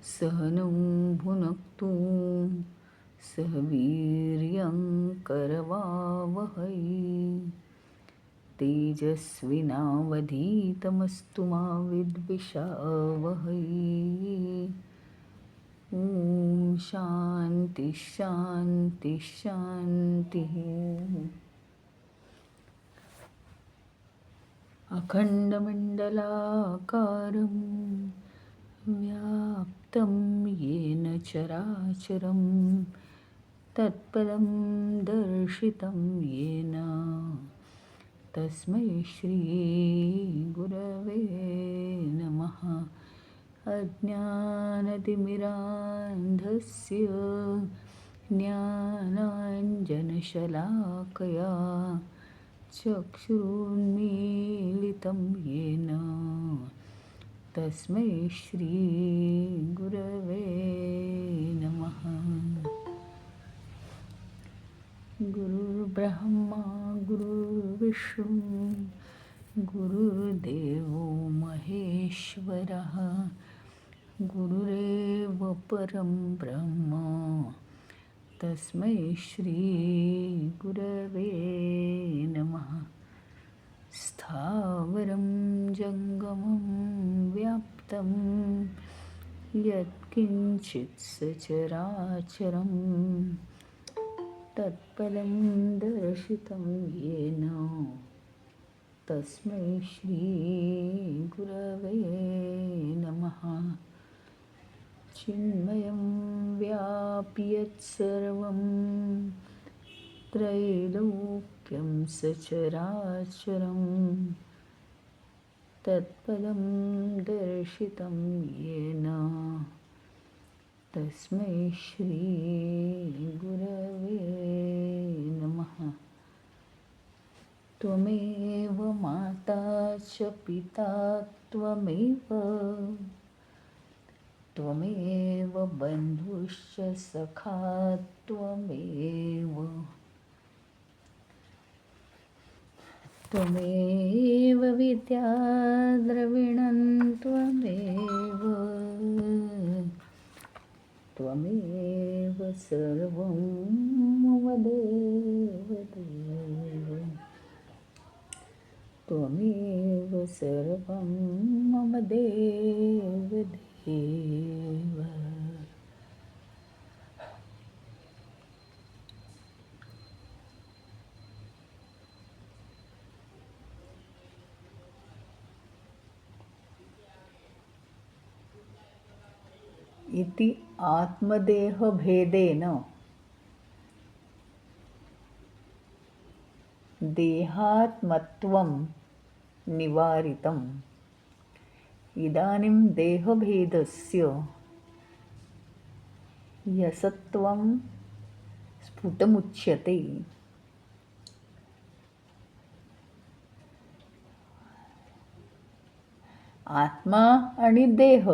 सहनौ भुनक्तु सह वीर्यं करवावहै तेजस्विनावधीतमस्तु मा विद्विषावहै। ॐ शान्ति शान्ति शान्तिः। अखण्डमण्डलाकारं व्याप्तं येन चराचरं तत्पदं दर्शितं येन तस्मै श्रीगुरवे नमः। अज्ञानतिमिरान्धस्य ज्ञानाञ्जनशलाकया चक्षुरुन्मीलितं येन तस्मै श्रीगुरवे नमः। गुरुर्ब्रह्मा गुरुर्विष्णु गुरुर्देवो महेश्वरः गुरुरेव परं ब्रह्म तस्मै श्रीगुरवे नमः। स्थावरं जङ्गमं व्याप्तं यत्किञ्चित् सचराचरं तत्पदं दर्शितं येन तस्मै श्रीगुरवे नमः। चिन्मयं व्यापि यत्सर्वं त्रैलोक्यं सचराचरं तत्पदं दर्शितं येन तस्मै श्रीगुरवे नमः। त्वमेव माता च पिता त्वमेव बन्धुश्च सखा त्वमेव विद्या द्रविणं त्वमेव सर्वं मम देवदेव त्वमेव सर्वं मम देवदेव। इति आत्मदेहभेदेन देहात्मत्वं निवारितम्। इदानीं देहभेदस्य यसत्वं स्फुटमुच्यते। आत्मा आणि देह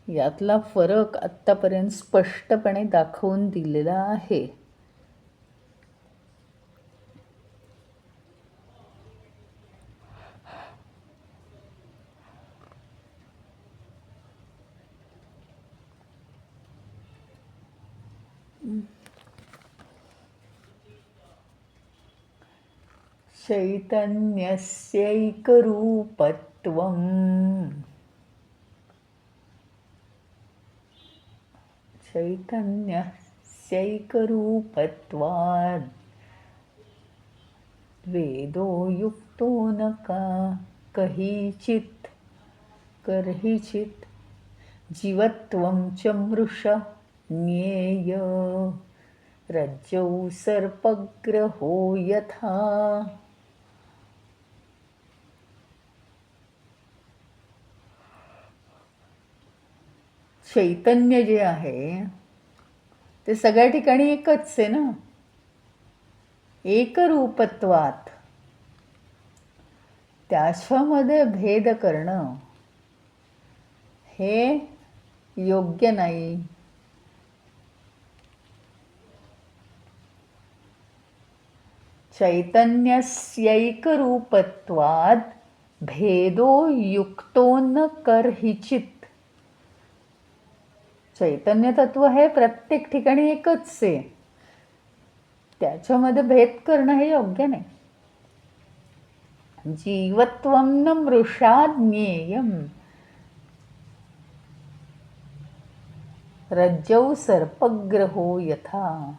यातला फरक आत्तापर्यंत स्पष्टपणे दाखवून दिलेला आहे। चैतन्यस्यैकरूपत्वम् चैतन्यस्यैकरूपत्वाद् वेदो युक्तो न कहीचित् जीवत्वं च मृष ज्ञेय रज्जौ सर्पग्रहो यथा। चैतन्य जे आहे ते सगळ्या ठिकाणी एकच आहे ना, एकरूपत्वात। त्याच्यामध्ये भेद करणं हे योग्य नाही। चैतन्यस्यैकरूपत्वात् भेदो युक्तो न कर्हिचित् चैतन्य तत्व हे प्रत्येक ठिकाणी एकच आहे, त्याच्यामध्ये भेद करणं हे योग्य नाही. जीवत्वं न मृषा ज्ञेयं रज्जौ सर्पग्रहो यथा.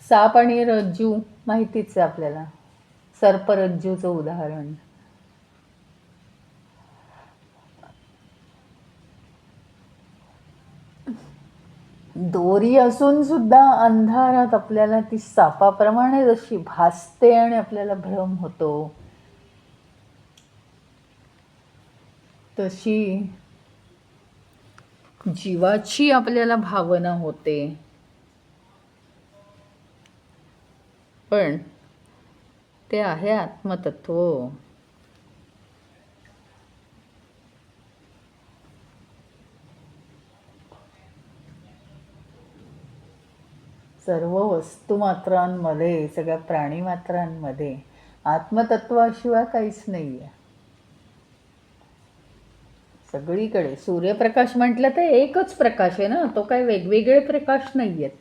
साप आणि रज्जू माहितीच आहे आपल्याला, सर्परज्जूचं उदाहरण. दोरी असून सुद्धा अंधारात आपल्याला ती सापाप्रमाणे जशी भासते आणि आपल्याला भ्रम होतो, तशी जीवाची आपल्याला भावना होते. पण ते आहे आत्मतत्व. सर्व वस्तुमात्रांमध्ये, सगळ्या प्राणीमात्रांमध्ये आत्मतत्वाशिवाय काहीच नाही आहे. सगळीकडे सूर्यप्रकाश म्हटलं तर एकच प्रकाश आहे ना, तो काही वेगवेगळे प्रकाश नाही आहेत.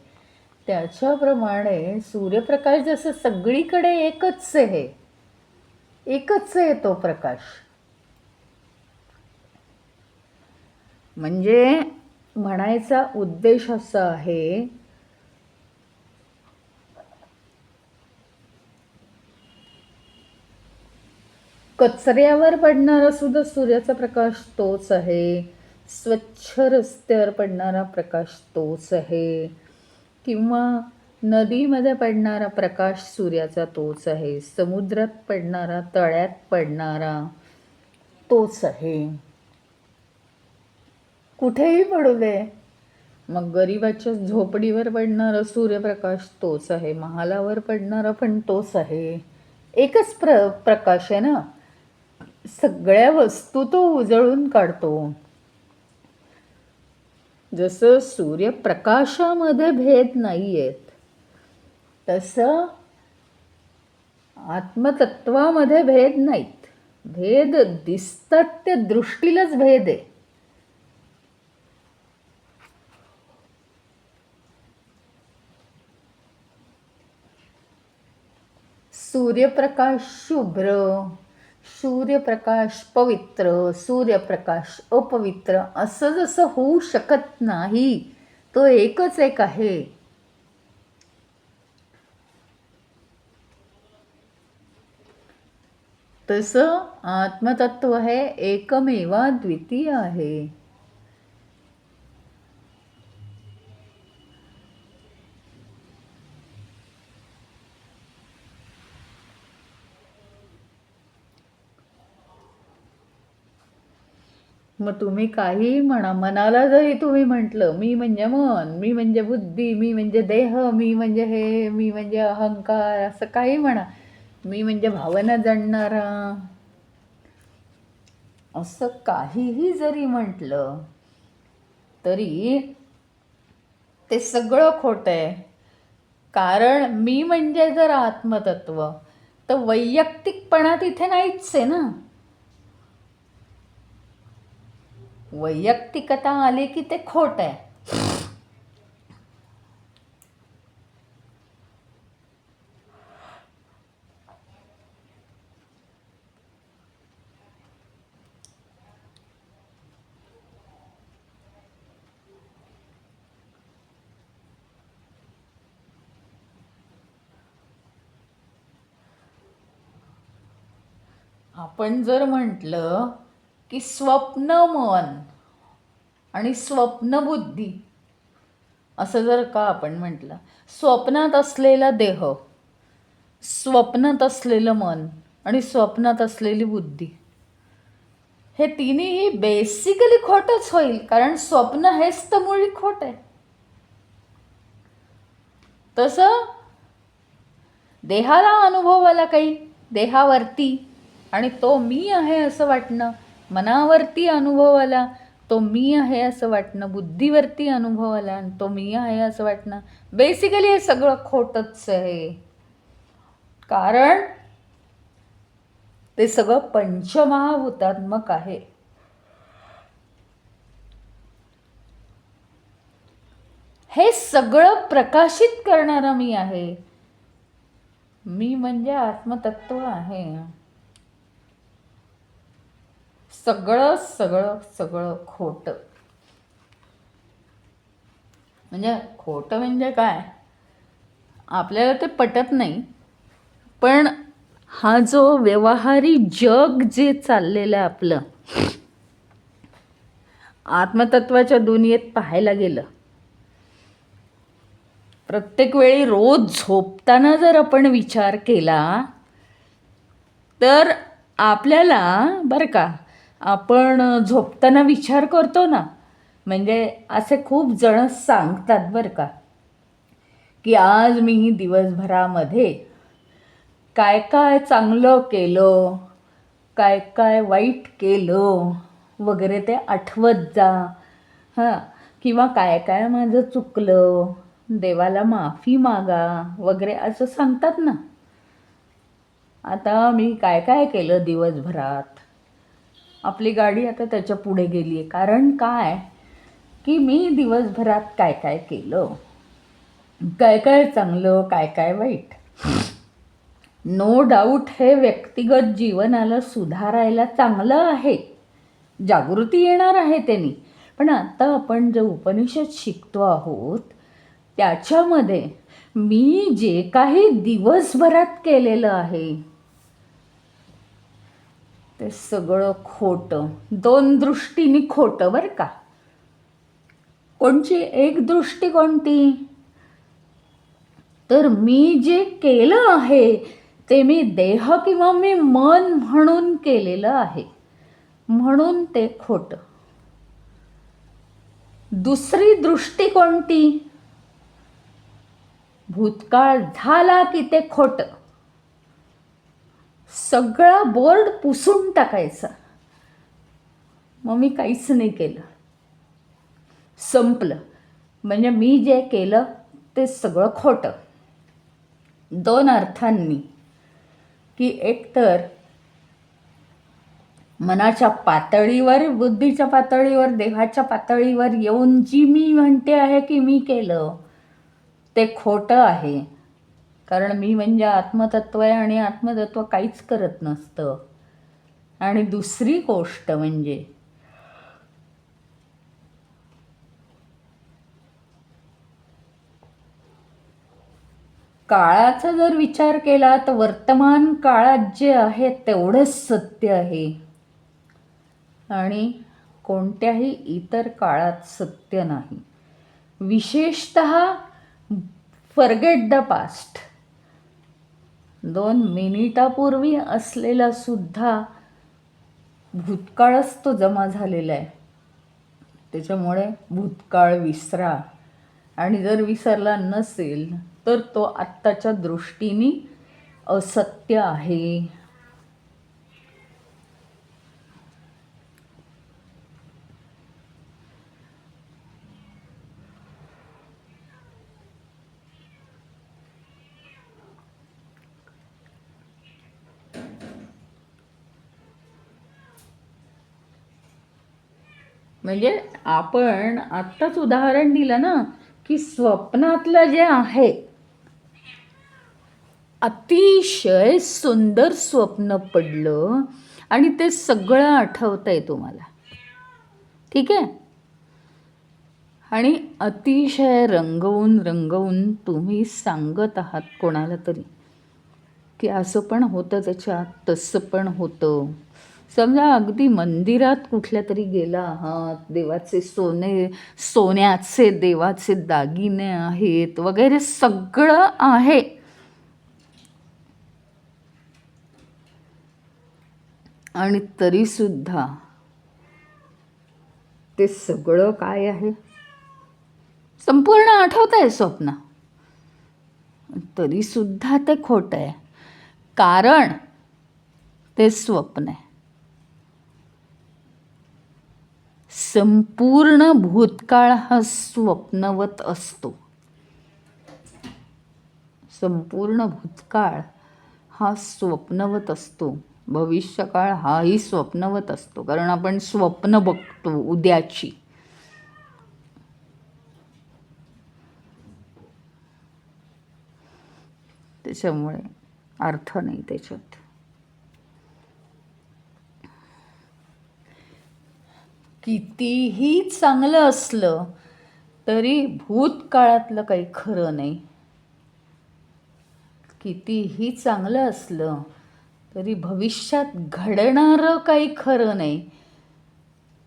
त्याच्याप्रमाणे सूर्यप्रकाश जसं सगळीकडे एकच आहे, एकच आहे तो प्रकाश. म्हणजे म्हणायचा उद्देश असा आहे, कचऱ्यावर पडणारा सुद्धा सूर्याचा प्रकाश तोच आहे, स्वच्छ रस्त्यावर पडणारा प्रकाश तोच आहे, किंवा नदीमध्ये पडणारा प्रकाश सूर्याचा तोच आहे, समुद्रात पडणारा, तळ्यात पडणारा तोच आहे. कुठेही पडू दे, मग गरिबाच्या झोपडीवर पडणारा सूर्यप्रकाश तोच आहे, महालावर पडणारा पण तोच आहे. एकच प्रकाश आहे ना, सगळ्या वस्तू तो उजळून काढतो. जसं सूर्यप्रकाशामध्ये भेद नाही आहेत, तसं आत्मतत्वामध्ये भेद नाहीत. भेद दिसतात त्या दृष्टीलाच भेद आहे. सूर्यप्रकाश शुभ्र, सूर्यप्रकाश पवित्र, सूर्यप्रकाश अपवित्र असं जसं होऊ शकत नाही, तो एकच एक आहे. तसं आत्मतत्व हे एकमेवा द्वितीय आहे. मग तुम्ही काहीही म्हणा, मनाला जरी तुम्ही म्हटलं मी म्हणजे मन, मी म्हणजे बुद्धी, मी म्हणजे देह, मी म्हणजे हे, मी म्हणजे अहंकार, असं काही म्हणा, मी म्हणजे भावना जाणणारा, असं काहीही जरी म्हटलं तरी ते सगळं खोटं आहे. कारण मी म्हणजे जर आत्मतत्व, तर वैयक्तिकपणा तिथे नाहीच आहे ना. वैयक्तिकता आली की ते खोट आहे. आपण जर म्हटलं की स्वप्न मन आणि स्वप्न बुद्धी, असं जर का आपण म्हटलं, स्वप्नात असलेला देह, स्वप्नात असलेलं मन आणि स्वप्नात असलेली बुद्धी, हे तिन्ही बेसिकली खोटच होईल. कारण स्वप्न हेच तर मुळी खोट आहे. तसं देहाला अनुभव आला काही देहावरती आणि तो मी आहे असं वाटणं, मनावरती अनुभव आला तो मी आहे असं वाटणं, बुद्धीवरती अनुभव आला आणि तो मी आहे असं वाटणं, बेसिकली हे सगळं खोटच आहे. कारण ते सगळं पंचमहाभूतात्मक आहे. हे सगळं प्रकाशित करणारा मी आहे. मी म्हणजे आत्मतत्व आहे. सगळं सगळं सगळं खोटं. म्हणजे खोटं म्हणजे काय, आपल्याला ते पटत नाही. पण हा जो व्यवहारी जग जे चाललेलं आहे आपलं, आत्मतत्वाच्या दुनियेत पाहायला गेलं, प्रत्येक वेळी रोज झोपताना जर आपण विचार केला तर आपल्याला, बरं का, आपण झोपताना विचार करतो ना, म्हणजे असे खूप जण सांगतात बरं का, की आज मी दिवसभरामध्ये काय काय चांगलं केलं, काय काय वाईट केलं वगैरे ते आठवत जा. हां, किंवा काय काय माझं चुकलं, देवाला माफी मागा वगैरे असं सांगतात ना. आता मी काय काय केलं दिवसभरात, आपली गाडी आता त्याच्या पुढे गेली आहे. कारण काय, की मी दिवसभरात काय काय केलं, काय काय चांगलं, काय काय वाईट. नो डाऊट हे व्यक्तिगत जीवनाला सुधारायला चांगलं आहे, जागृती येणार आहे त्यांनी. पण आता आपण जे उपनिषद शिकतो आहोत त्याच्यामध्ये मी जे काही दिवसभरात केलेलं आहे ते सगळं खोटं. दोन दृष्टीने खोटं बरं का. कोणची एक दृष्टी कोणती, तर मी जे केलं आहे ते मी देह किंवा मी मन म्हणून केलेलं आहे, म्हणून ते खोटं. दुसरी दृष्टी कोणती, भूतकाळ झाला की ते खोटं. सगळा बोर्ड पुसून टाकायचा, मग मी काहीच नाही केलं, संपलं. म्हणजे मी जे केलं ते सगळं खोटं. दोन अर्थांनी, की एकतर मनाच्या पातळीवर, बुद्धीच्या पातळीवर, देहाच्या पातळीवर येऊन जी मी म्हणते आहे की मी केलं ते खोटं आहे. कारण मी म्हणजे आत्मतत्व आहे आणि आत्मतत्व काहीच करत नसतं. आणि दुसरी गोष्ट म्हणजे काळाचा जर विचार केला तर वर्तमान काळात जे आहे तेवढंच सत्य आहे आणि कोणत्याही इतर काळात सत्य नाही. विशेषतः फॉरगेट द पास्ट. 2 मिनिटापूर्वी असलेला सुद्धा भूतकाळच तो जमा झालेला आहे. त्याच्यामुळे भूतकाळ विसरा. आणि जर विसरला नसेल तर तो आत्ताच्या दृष्टीने असत्य आहे. म्हणजे आपण आत्ताच उदाहरण दिलं ना, की स्वप्नातलं जे आहे अतिशय सुंदर स्वप्न पडलं आणि ते सगळं आठवतंय तुम्हाला, ठीक आहे. आणि अतिशय रंगवून रंगवून तुम्ही सांगत आहात कोणाला तरी की असं पण होतं त्याच्यात, तसं पण होतं. समजा अगदी मंदिरात कुठल्या तरी गेला आहात, देवाचे सोन्याचे देवाचे दागिने आहेत वगैरे सगळं आहे, आणि तरीसुद्धा ते सगळं काय आहे, संपूर्ण आठवत आहे स्वप्न, तरीसुद्धा ते खोटं आहे. कारण ते स्वप्न आहे. संपूर्ण भूतकाळ हा स्वप्नवत असतो. संपूर्ण भूतकाळ हा स्वप्नवत असतो. भविष्यकाळ हाही स्वप्नवत असतो, कारण आपण स्वप्न बघतो उद्याची. त्याच्यामुळे अर्थ नाही त्याच्यात. कितीही चांगलं असलं तरी भूतकाळातलं काही खरं नाही. कितीही चांगलं असलं तरी भविष्यात घडणारं काही खरं नाही,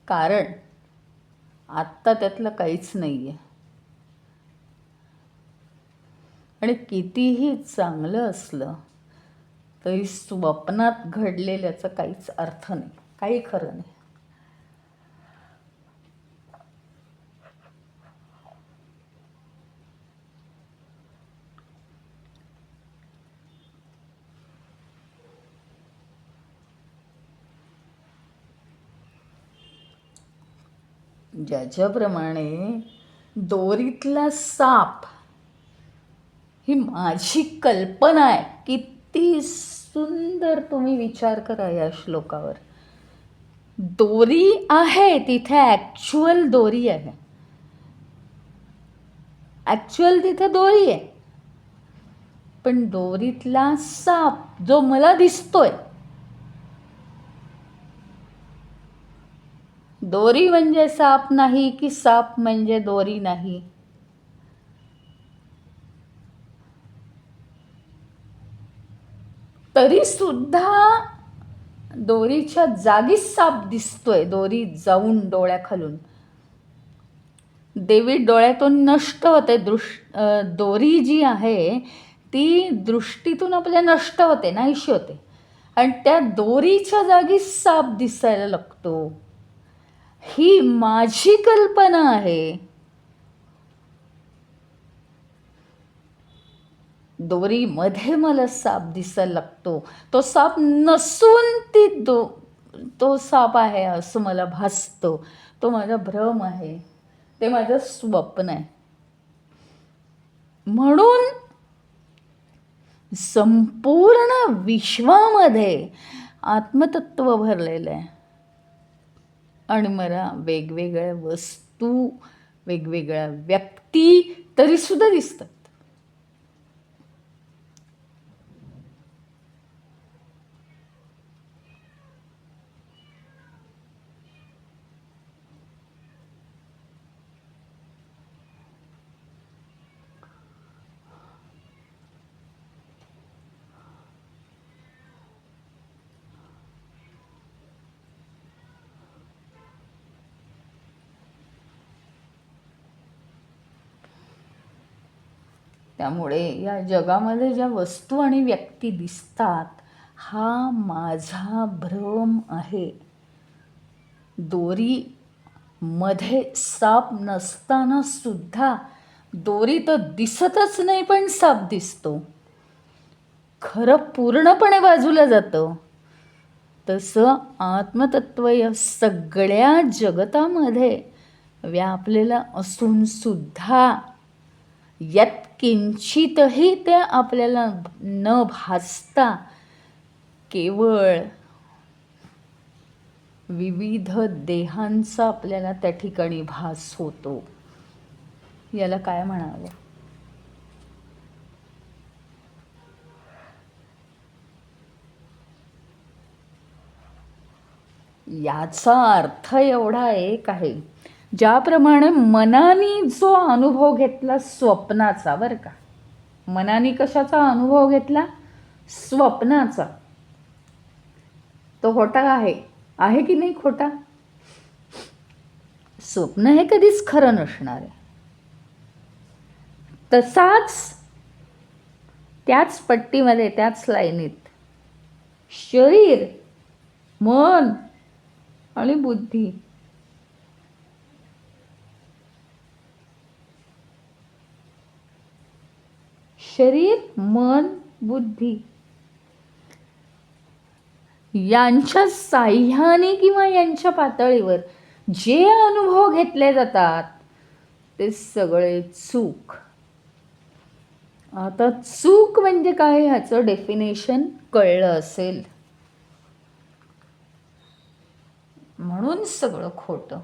कारण आत्ता त्यातलं काहीच नाही आहे. आणि कितीही चांगलं असलं तरी स्वप्नात घडलेल्याचा काहीच अर्थ नाही, काही खरं नाही. ज्याच्याप्रमाणे दोरीतला साप ही माझी कल्पना आहे. किती सुंदर तुम्ही विचार करा या श्लोकावर. दोरी आहे तिथे, ॲक्च्युअल दोरी आहे, ॲक्च्युअल तिथे दोरी आहे, पण दोरीतला साप जो मला दिसतोय, दोरी म्हणजे साप नाही की साप म्हणजे दोरी नाही. तरी सुद्धा दोरीच्या जागीच साप दिसतोय, दोरी जाऊन डोळ्याखालून. देवी डोळ्यातून नष्ट होते. दोरी जी आहे ती दृष्टीतून आपल्या नष्ट होते, नाहीशी होते, आणि त्या दोरीच्या जागी साप दिसायला लागतो. ही माझी कल्पना आहे. दोरीमध्ये मला साप दिसायला लागतो. तो साप नसून तो साप आहे असं मला भासतं. तो माझा भ्रम आहे, ते माझं स्वप्न आहे. म्हणून संपूर्ण विश्वामध्ये आत्मतत्व भरलेलं आहे आणि मला वेगवेगळ्या वस्तू, वेगवेगळ्या व्यक्ती तरीसुद्धा दिसतात. त्यामुळे या जगामध्ये ज्या वस्तू आणि व्यक्ती दिसतात, हा माझा भ्रम आहे. दोरीमध्ये साप नसताना सुद्धा दोरी तर दिसतच नाही, पण साप दिसतो. खरं पूर्णपणे बाजूला जातं. तसं आत्मतत्व या सगळ्या जगतामध्ये व्यापलेलं असून सुद्धा यात किंचितही ते आपल्याला न भासता केवळ विविध देहांचा आपल्याला त्या ठिकाणी भास होतो. याला काय म्हणावं? याचा अर्थ एवढा एक आहे, ज्याप्रमाणे मनाने जो अनुभव घेतला स्वप्नाचा, बरं का, मनाने कशाचा अनुभव घेतला? स्वप्नाचा. तो खोटा आहे की नाही खोटा? स्वप्न हे कधीच खरं नसणार आहे. तसाच त्याच पट्टीमध्ये, त्याच लाईनीत शरीर, मन आणि बुद्धी, शरीर, मन, बुद्धी यांच्या साह्याने किंवा यांच्या पातळीवर जे अनुभव घेतले जातात ते सगळे चूक. आता चूक म्हणजे काय ह्याचं डेफिनेशन कळलं असेल. म्हणून सगळं खोटं.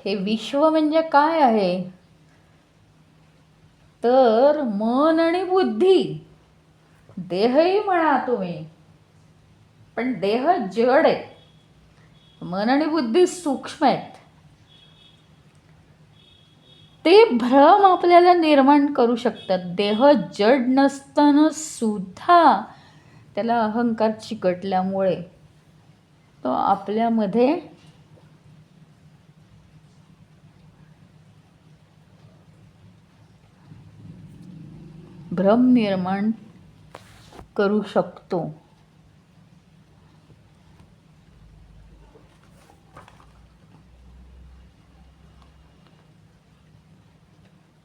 हे विश्व म्हणजे काय आहे? तर मन आणि बुद्धी. देहही म्हणा तुम्ही, पण देह जड आहे, मन आणि बुद्धी सूक्ष्म आहेत. ते भ्रम आपल्याला निर्माण करू शकतात. देह जड नसताना सुद्धा त्याला अहंकार चिकटल्यामुळे तो आपल्यामध्ये भ्रम निर्माण करू शकतो.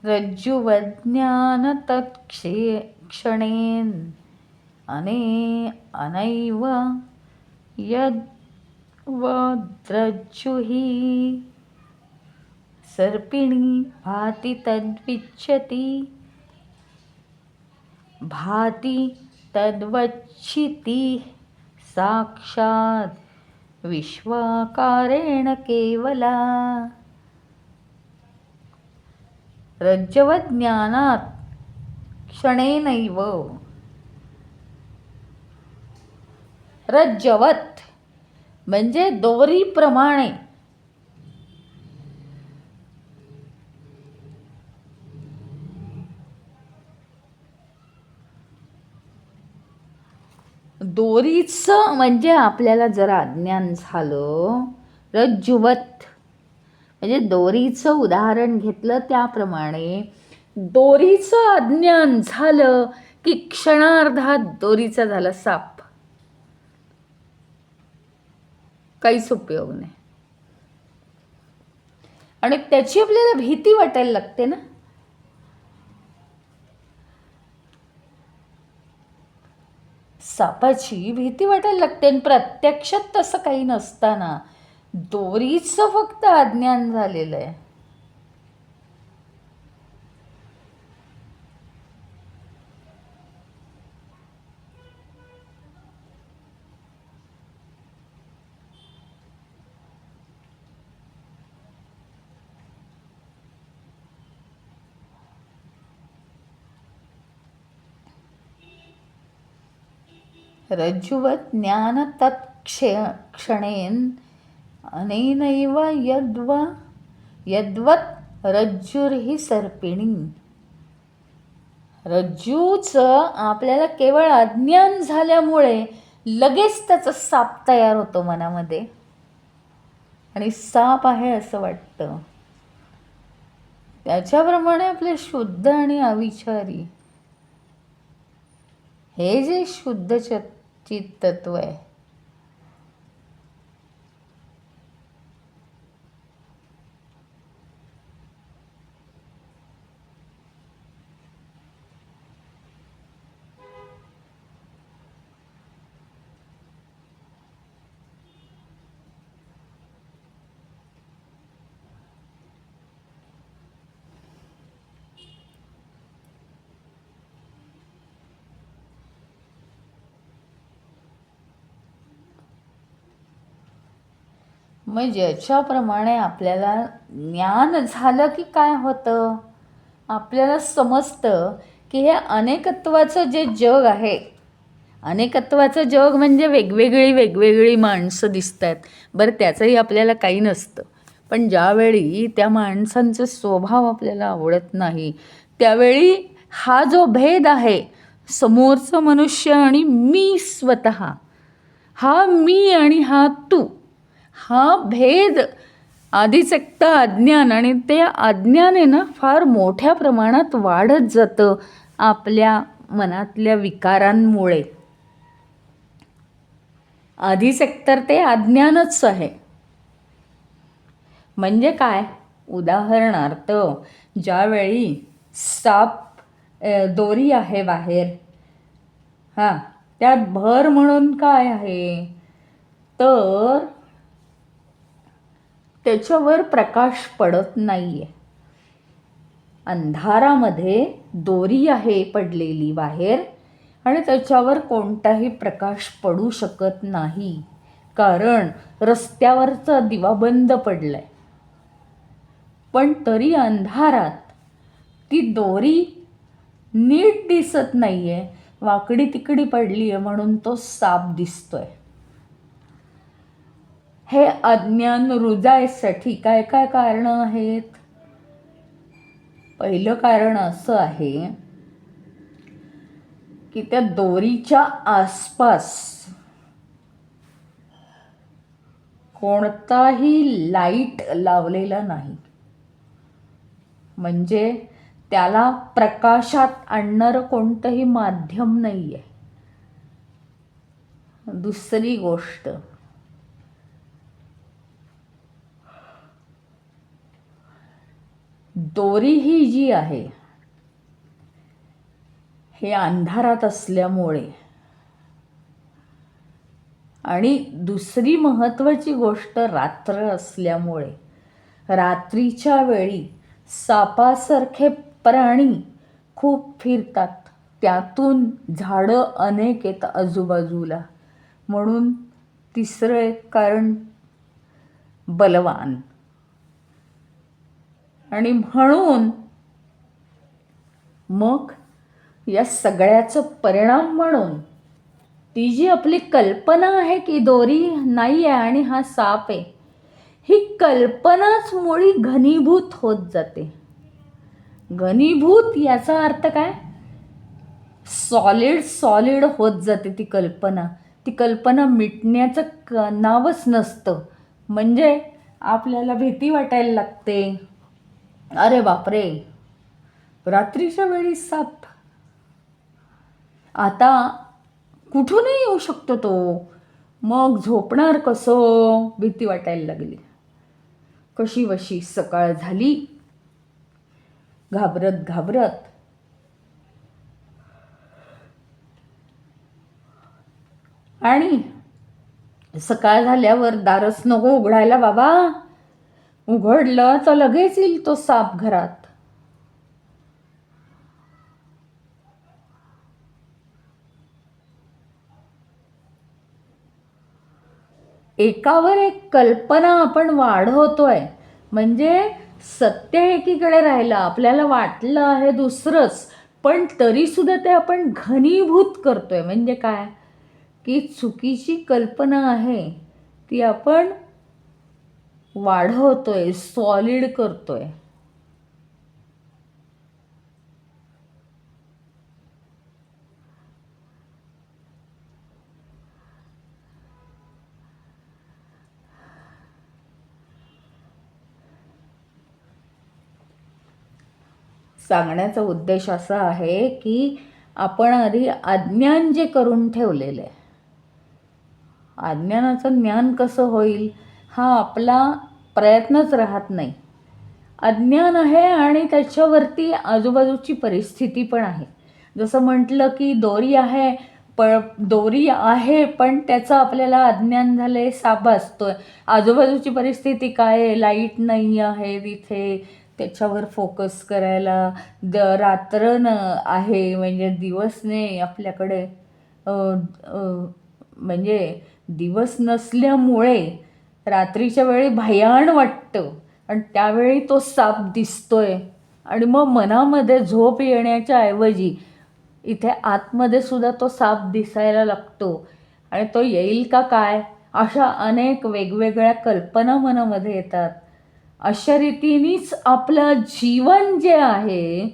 रज्जुवज्ञान तत्क्षणेन अनैव यद्वद्रज्जुहि सर्पिणी भाति तद्विच्छति भाति तद्वच्छिति साक्षात् विश्वाकारेण केवला. रज्जवत ज्ञानात क्षणेनैव. रज्जवत म्हणजे दोरीप्रमाणे. दोरीचं म्हणजे आपल्याला जरा अज्ञान झालं. रज्जुवत म्हणजे दोरीचं उदाहरण घेतलं त्याप्रमाणे दोरीचं अज्ञान झालं की क्षणार्धात दोरीचा झाला साप. काहीच उपयोग नाही. आणि त्याची आपल्याला भीती वाटायला लागते ना. सापाची भीती वाटायला लागते आणि प्रत्यक्षात तसं काही नसताना दोरीचं फक्त अज्ञान झालेलं आहे. रज्जुवत ज्ञान तत्क्षणेन अनेनैव यद्वत रज्जुर्हि सर्पिणी. रज्जूचं आपल्याला केवळ अज्ञान झाल्यामुळे लगेच त्याचा साप तयार होतो मनामध्ये आणि साप आहे असं वाटतं. त्याच्याप्रमाणे आपले शुद्ध आणि अविचारी हे जे शुद्ध चित तत्व आहे मग ज्याच्याप्रमाणे आपल्याला ज्ञान झालं की काय होतं, आपल्याला समजतं की हे अनेकत्वाचं जे जग आहे, अनेकत्वाचं जग म्हणजे वेगवेगळी माणसं दिसत आहेत. बरं त्याचंही आपल्याला काही नसतं, पण ज्यावेळी त्या माणसांचे स्वभाव आपल्याला आवडत नाही त्यावेळी हा जो भेद आहे समोरचं मनुष्य आणि मी स्वतः, हा मी आणि हा तू, हा भेद आधीच एकटा अज्ञान आणि ते अज्ञान आहे ना फार मोठ्या प्रमाणात वाढत जातं आपल्या मनातल्या विकारांमुळे. आधीच एकतर ते अज्ञानच आहे. म्हणजे काय, उदाहरणार्थ ज्यावेळी साप दोरी आहे बाहेर, हां त्यात भर म्हणून काय आहे तर त्याच्यावर प्रकाश पडत नाही आहे. अंधारामध्ये दोरी आहे पडलेली बाहेर आणि त्याच्यावर कोणताही प्रकाश पडू शकत नाही, कारण रस्त्यावरचा दिवा बंद पडला आहे. पण तरी अंधारात ती दोरी नीट दिसत नाहीये, वाकडी तिकडी पडली आहे म्हणून तो साप दिसतोय. हे अज्ञान रुजायसाठी काय काय कारणं आहेत? पहिलं कारण असं आहे की त्या दोरीच्या आसपास कोणताही लाईट लावलेला नाही, म्हणजे त्याला प्रकाशात आणणारं कोणतंही माध्यम नाही आहे. दुसरी गोष्ट, दोरी ही जी आहे हे अंधारात असल्यामुळे, आणि दुसरी महत्त्वाची गोष्ट रात्र असल्यामुळे, रात्रीच्या वेळी सापासारखे प्राणी खूप फिरतात, त्यातून झाडं अनेक येतात आजूबाजूला. म्हणून तिसरं एक कारण बलवान. आणि म्हणून मग या सगळ्याचा परिणाम म्हणून ती जी आपली कल्पना आहे की दोरी नाही आहे आणि हा साप आहे, ही कल्पनाच मुळी घनीभूत होत जाते. घनीभूत याचा अर्थ काय? सॉलिड होत जाते ती कल्पना. ती कल्पना मिटण्याचं नावच नसतं. म्हणजे आपल्याला भीती वाटायला लागते, अरे बापरे रात्रीच्या वेळी साप, आता कुठूनही येऊ शकतो तो, मग झोपणार कसं, भीती वाटायला लागली. कशी वशी सकाळ झाली. घाबरत घाबरत आणि सकाळ झाल्यावर दारच नको उघडायला बाबा, उघडलं तर लगेच येईल तो साप घरात. एकावर एक कल्पना आपण वाढवतोय, म्हणजे सत्य एकीकडे राहिलं, आपल्याला वाटलं आहे दुसरंच, पण तरीसुद्धा ते आपण घनीभूत करतोय. म्हणजे काय की चुकीची कल्पना आहे ती आपण वाढवतोय, सॉलिड करतोय. सांगण्याचा उद्देश असा आहे की आपण आधी अज्ञान जे करून ठेवलेलं आहे, अज्ञानाचं ज्ञान कसं होईल हा आपला प्रयत्नच राहत नाही. अज्ञान आहे आणि त्याच्यावरती आजूबाजूची परिस्थिती पण आहे. जसं म्हटलं की दोरी आहे, दोरी आहे पण त्याचं आपल्याला अज्ञान झालंय, साप असतोय. आजूबाजूची परिस्थिती काय आहे, लाईट नाही आहे तिथे त्याच्यावर फोकस करायला, रात्र आहे म्हणजे दिवस नाही आपल्याकडे, म्हणजे दिवस नसल्यामुळे रात्रीच्या वेळी भयान वाटतं आणि त्यावेळी तो साप दिसतोय आणि मग मनामध्ये झोप येण्याच्या ऐवजी इथे आतमध्ये सुद्धा तो साप दिसायला लागतो आणि तो येईल का काय, अशा अनेक वेगवेगळ्या कल्पना मनामध्ये येतात. अशा रीतीनेच आपलं जीवन जे आहे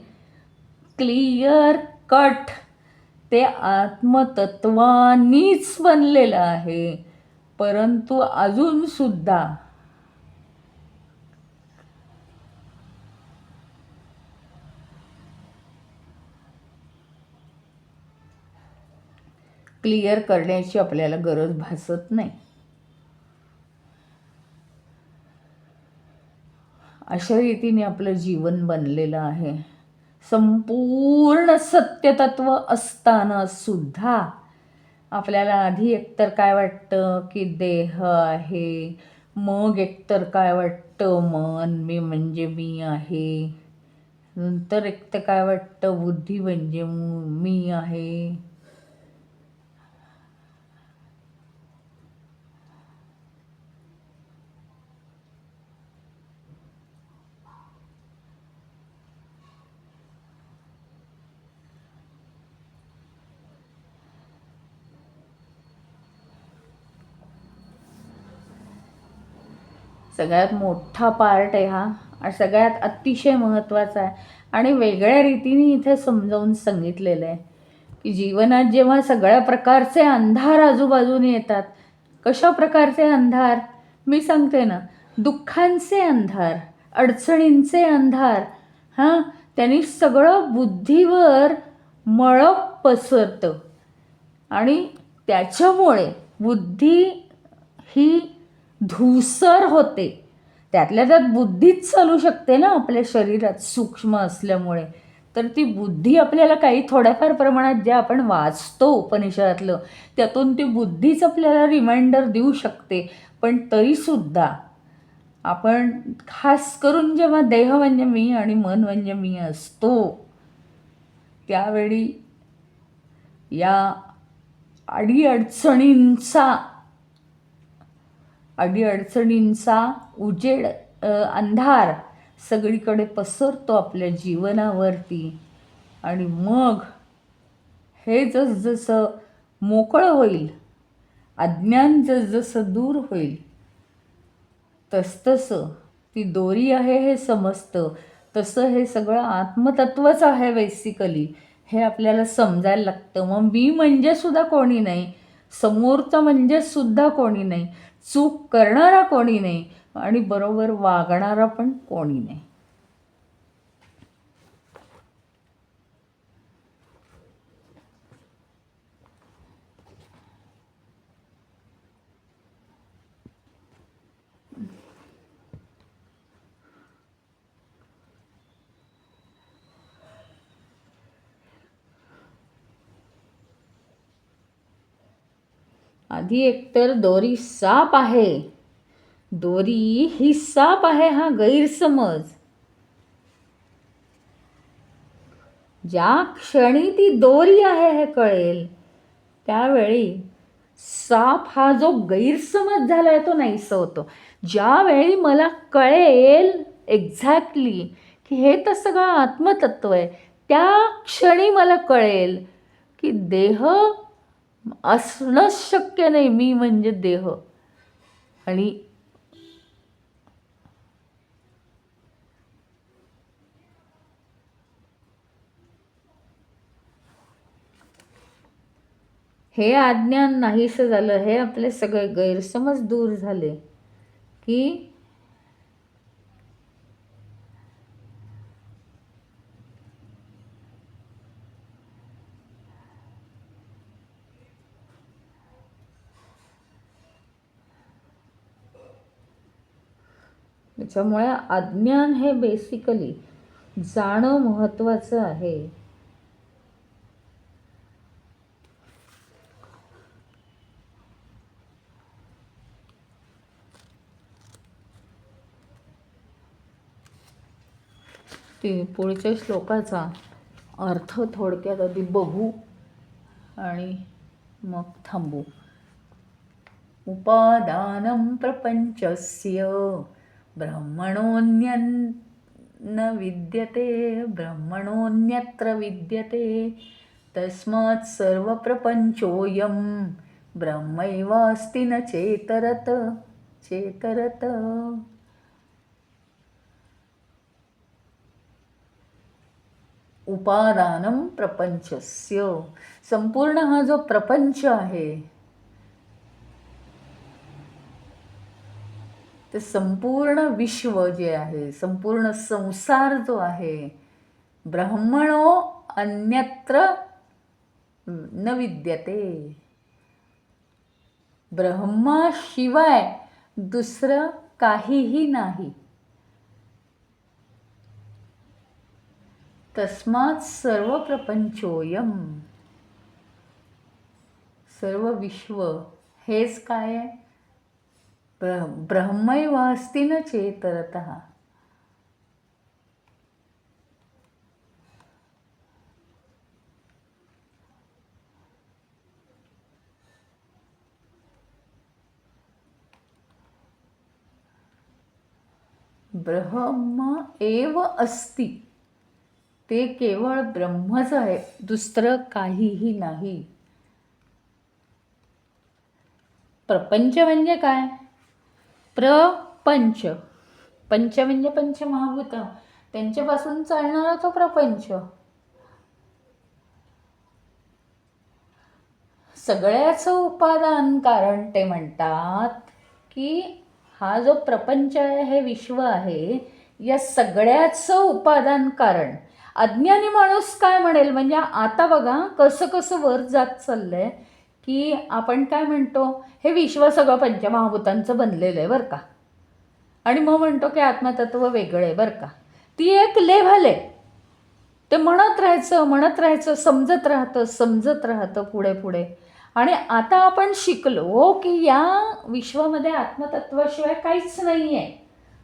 क्लिअर कट ते आत्मतत्वानीच बनलेलं आहे. परंतु अजून सुद्धा क्लिअर करण्याची आपल्याला गरज भासत नाही. अशा रीतीने आपलं जीवन बनलेलं आहे. संपूर्ण सत्यतत्व असताना सुद्धा आपल्याला आधी एकतर काय वाटतं की देह आहे, मग एकतर काय वाटतं मन मी म्हणजे मी आहे, नंतर एकतर काय वाटतं बुद्धी म्हणजे मी आहे. सगळ्यात मोठा पार्ट आहे हा आणि सगळ्यात अतिशय महत्त्वाचा आहे आणि वेगळ्या रीतीने इथे समजावून सांगितलेलं आहे की जीवनात जेव्हा सगळ्या प्रकारचे अंधार आजूबाजूने येतात, कशा प्रकारचे अंधार मी सांगते ना, दुःखांचे अंधार, अडचणींचे अंधार, हां, त्यांनी सगळं बुद्धीवर मळप पसरतं आणि त्याच्यामुळे बुद्धी ही धूसर होते. त्यातल्या त्यात बुद्धीच चालू शकते ना आपल्या शरीरात सूक्ष्म असल्यामुळे. तर ती बुद्धी आपल्याला काही थोड्याफार प्रमाणात जे आपण वाचतो उपनिषदातलं त्यातून ती बुद्धीच आपल्याला रिमाइंडर देऊ शकते. पण तरीसुद्धा आपण खास करून जेव्हा देह म्हणजे मी आणि मन म्हणजे मी असतो त्यावेळी या अडीअडचणींचा उजेड, अंधार सगळीकडे पसरतो आपल्या जीवनावरती आणि मग हे जसजसं मोकळं होईल, अज्ञान जसजसं दूर होईल तसतसं ती दोरी आहे हे समजतं. तसं हे सगळं आत्मतत्वच आहे बेसिकली हे आपल्याला समजायला लागतं. मग मी म्हणजे सुद्धा कोणी नाही, समोरचा म्हणजे सुद्धा कोणी नाही, चूक करणारा कोणी नाही आणि बरोबर वागणारा पण कोणी नाही. आधी एकतर दोरी साप आहे, दोरी ही साप आहे हा गैरसमज. ज्या क्षणी ती दोरी आहे हे कळेल त्यावेळी साप हा जो गैरसमज झाला आहे तो नाहीसा होतो. ज्यावेळी मला कळेल एक्झॅक्टली की हे तर सगळं आत्मतत्व आहे, त्या क्षणी मला कळेल की देह असणंच शक्य नाही, मी म्हणजे देह. आणि हे अज्ञान नाहीसं झालं, हे आपले सगळे गैरसमज दूर झाले की त्याच्यामुळे अज्ञान हे बेसिकली जाणं महत्त्वाचं आहे. ते पुढच्या श्लोकाचा अर्थ थोडक्यात आधी बघू आणि मग थांबू. उपादानं प्रपंचस्य ब्रह्मणोऽन्यन्न विद्यते ब्रह्मणोऽन्यत्र विद्यते तस्मात् सर्वप्रपंचोऽयं ब्रह्मैवास्ति न चेतरत. उपादानं प्रपंचस्य, संपूर्ण हा जो प्रपंच आहे ते संपूर्ण विश्व जे आहे, संपूर्ण संसार जो आहे, ब्रह्मणो अन्यत्र न विद्यते, ब्रह्माशिवाय दुसरं काहीही नाही. तस्मात् सर्व प्रपंचोयम, सर्व विश्व हेच काय आहे, ब्रह्मैवास्ति न चेतरतः. ब्रह्म एव अस्ति, ते केवळ ब्रह्मच आहे, दुसरं काहीही नाही. प्रपंच म्हणजे काय? पंच. पंच म्हणजे पंचमहाभूत, त्यांच्यापासून चालणारा तो प्रपंच. सगळ्याचं उपादान कारण ते म्हणतात की हा जो प्रपंच आहे, हे विश्व आहे, या सगळ्याचं उपादान कारण. अज्ञानी माणूस काय म्हणेल, म्हणजे आता बघा कसं कसं वर जात चाललंय की आपण काय म्हणतो, हे विश्व सगळं पंचमहाभूतांचं बनलेलं आहे बरं का, आणि मग म्हणतो की आत्मतत्व वेगळं आहे बरं का. ती एक लेव्हल आहे. ते म्हणत राहायचं, समजत राहतं पुढे पुढे. आणि आता आपण शिकलो की या विश्वामध्ये आत्मतत्वाशिवाय काहीच नाही आहे,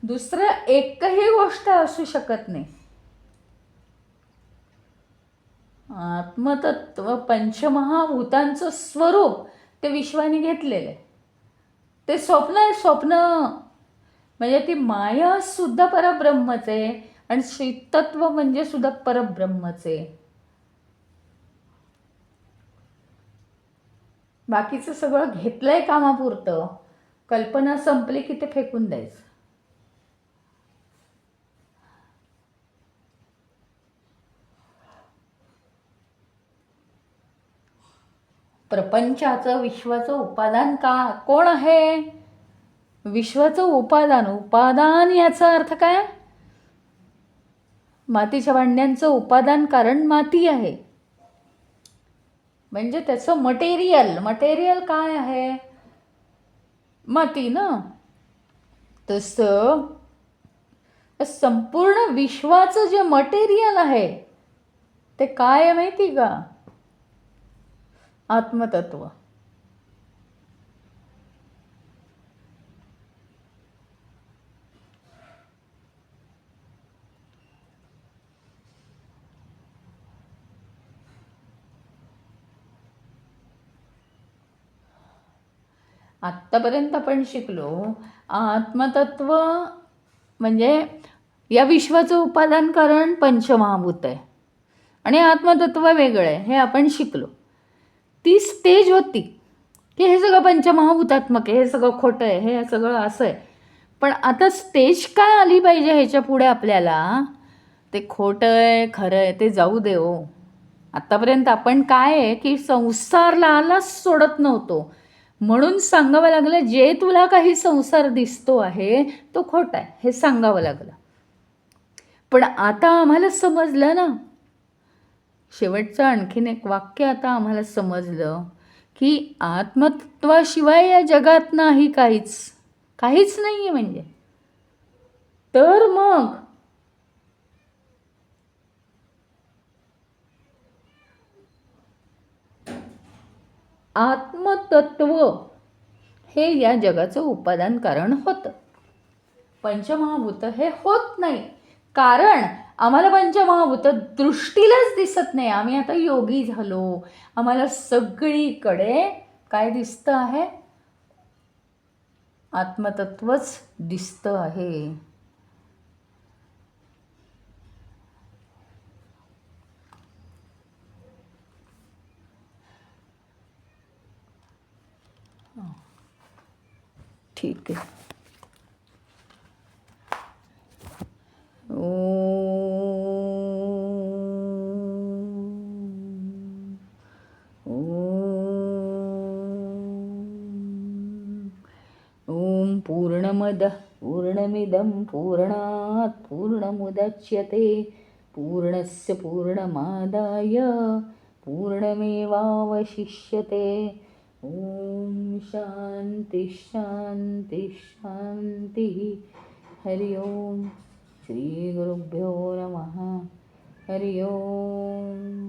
दुसरं एकही गोष्ट असू शकत नाही. आत्मतत्व पंचमहाभूतांचं स्वरूप ते विश्वाने घेतलेलं आहे. ते स्वप्न आहे, स्वप्न म्हणजे ती माया सुद्धा परब्रह्मच आहे, आणि श्रीतत्व म्हणजे सुद्धा परब्रह्मच आहे. बाकीचं सगळं घेतलंय कामापुरतं, कल्पना संपली की ते फेकून द्यायचं. प्रपंचाचं विश्वाचं उपादान कोण आहे? विश्वाचं उपादान याचा अर्थ काय? मातीच्या भांड्यांचं उपादान कारण माती आहे, म्हणजे त्याचं मटेरियल काय आहे? माती ना. तसं संपूर्ण विश्वाचं जे मटेरियल आहे ते काय आहे माहिती का? आत्मतत्व. आत्तापर्यंत आपण शिकलो आत्मतत्व म्हणजे या विश्वाचं उपादान कारण पंचमहाभूत आहे, आणि आत्मतत्व वेगळं आहे, हे आपण शिकलो. ती स्टेज होती की हे सगळं पंचमहाभूतात्मक आहे, हे सगळं खोटं आहे, हे सगळं असं आहे. पण आता स्टेज काय आली पाहिजे ह्याच्या पुढे आपल्याला? ते खोटं आहे खरं आहे ते जाऊ दे हो. आत्तापर्यंत आपण काय आहे की संसाराला सोडत नव्हतो, म्हणून सांगावं लागलं जे तुला काही संसार दिसतो आहे तो खोटा आहे, हे सांगावं लागलं. पण आता आम्हाला समजलं ना, शेवटचं आणखीन एक वाक्य आता आम्हाला समजलं की आत्मतत्वाशिवाय या जगात नाही काहीच नाही आहे. म्हणजे तर मग आत्मतत्व हे या जगाचं उपादान कारण होतं. पंचमहाभूत हे होत नाही, कारण आम्हाला पंचमहाभूत दृष्टीलाच दिसत नाही. आम्ही आता योगी झालो, आम्हाला सगळीकडे काय दिसतं आहे? आत्मतत्वच दिसतं आहे. ठीक आहे. ओम पूर्णमदः पूर्णमिदं पूर्णात् पूर्णमुदच्यते पूर्णस्य पूर्णमादाय पूर्णमेवावशिष्यते. ओम शांति शांति शांति. हरि ओम. श्री गुरुभ्यो नमः. हरि ओम.